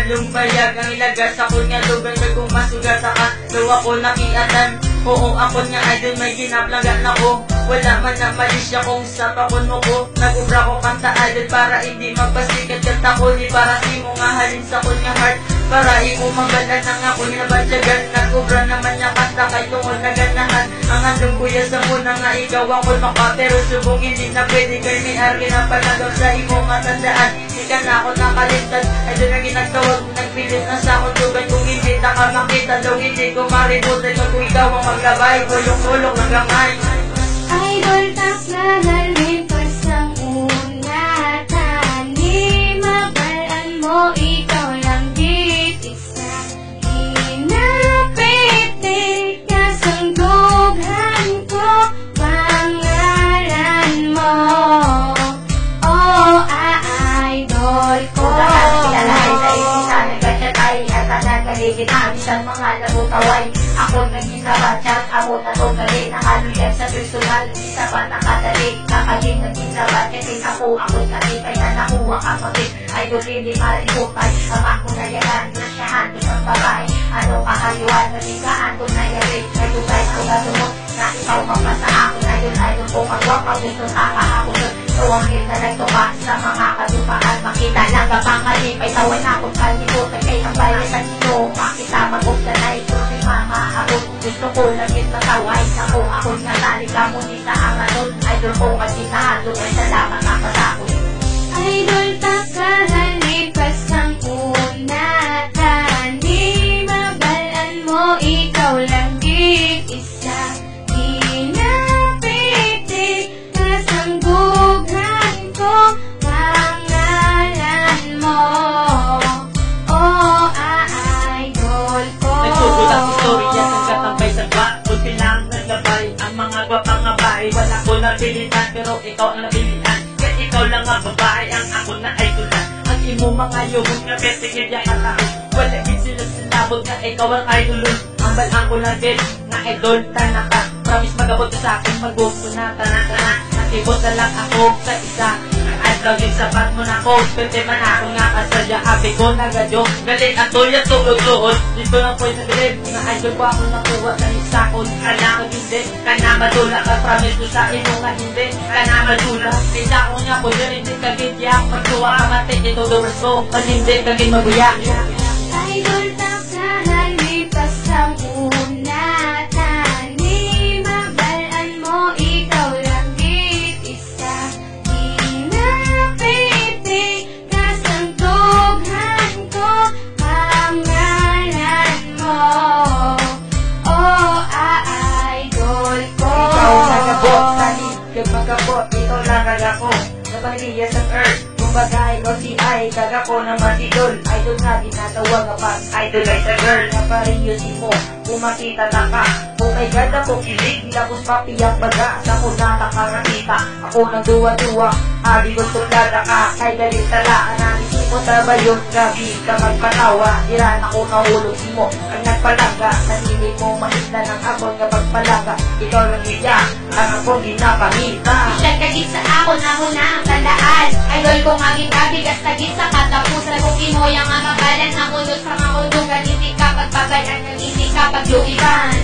Yung bayag ang ilagas ako nga lugar na kung masugat ka daw ako nakiatan. Oo ako nga idol may ginaplagan ako. Wala man na mali siya kung sa pakon mo ko. Nag-ubra ko kanta idol para hindi magpasikat kat ako. Di para si mo nga halin sa kun nga heart. Para imo manggalan ang ako nabadyagan. Nag-ubra naman niya kanta kay tungol na ganahan. Ang andong kuya sa muna nga ikaw ako maka. Pero subong hindi na pwede kay may argi na palagaw sa imo matandaan. Di ka na ako nakalintad. Idol na ginagtawag nagpilit na sa akong tugan. Kung hindi na ka makita daw hindi ko maributan. Kung ikaw ang maglabay kulong-kulong ng gamay. Idol taklahan lipas ang una. Tani mabalaan mo ikaw lang isa. Inapitik ka sanggugan ko pangalan mo. Oh, idol ko. Kilalahay sa isisan, nagkatsyatay at nagaligid ang isang mga nabutaway. Ako naging kabatsat, ako tatong galing nakaluyag sa personal. Isa pa nakadali, kakaging naging sabat. Kasi ako kati, kaya nakuha ka pagit. Idol hindi malibukay, ang ako nayagan, nasyahan ko ng babae. Ano kakaliwan, nabigaan ko na yari. Idol guys ko gatumot, na ikaw mapasa ako. Idol ko magwapa, gusto nakahapon. Tuwangin na nagtuka sa mga katupaan. Makita lang ka pang kalipay, tawin akong kalibot. Kay ang bayan sa ito, makita magugda na ito si mama ako. Gusto ko langit mataway sa ko. Ako nga talika mo ni sa anganon. Idol ko kasinahan, doon salamat na patakot. Idol taklahan lipas ang una. Tani mabalaan mo ikaw lang isa. Inapitik ka sanggugan ko pangalan mo. Oh, idol ko. Nagsusulat istorya ng katambay sa gwa. Kunti lang naglabay ang mga gwapang ngabay. Wala ko napilitan pero ikaw ang napilitan. Kaya ikaw lang ang babae ang ako na idolan. Ang imo mga yubog na besigil yung katao. Wala din sila sinabot na ikaw ang idolon. Ang balang ko na din na idol tanaka. Promise magabot sa akin mag-gusto na tanan-tanan. Nakibot na lang ako sa isa. Adlaw din sapat mo na ko. Pwede man ako nga kasadya. Happy ko nagadyo. Galing at tulad tulog-luod. Dito lang po'y nagilid. Nga idol ko ako nakuha na isakon. Kana ko hindi. Kana madula ka. Promise ko sa ino nga hindi. Kana madula. Isa ko nga po yun hindi kagidya. Magsuwa ka mati. Ito doors ko. Pag hindi kagid mabuya. Idol taklahan lipas ang una. Tani mabalaan mo ikaw lang isa. Inapitik ka sanggugan ko pangalan mo. Oh, idol ko. Ikaw nagabot. Tani magabot. Ikaw lang kagako. Napaniya sa earth. Kumbaga ikaw si I, kagako naman idol. Idol nga ginatawag kapag idol ay sa girl. Napariyusin mo, kung makita na ka. Oh my God, ako kilig, tapos papiyak baga. Sa ko nakakakita, ako nang duwa-duwa. Abi ko suplada ka, ay galit tala. Analisin mo taba yun, gabi ka magpatawa. Iran ako nahulog si mo, ang nagpalaga. Nanili mo mahita ng abon nga pagpalaga. Ikaw lang iya, ang ako ginapamita. Isyad kagit sa ako na huna ang tandaan. Idol ko nga gitabigas tagit sa katapusan. Kung imo yang amabalan na kulot sa mga undugan. Hindi ka pagpagalan ng hindi ka pagluiban.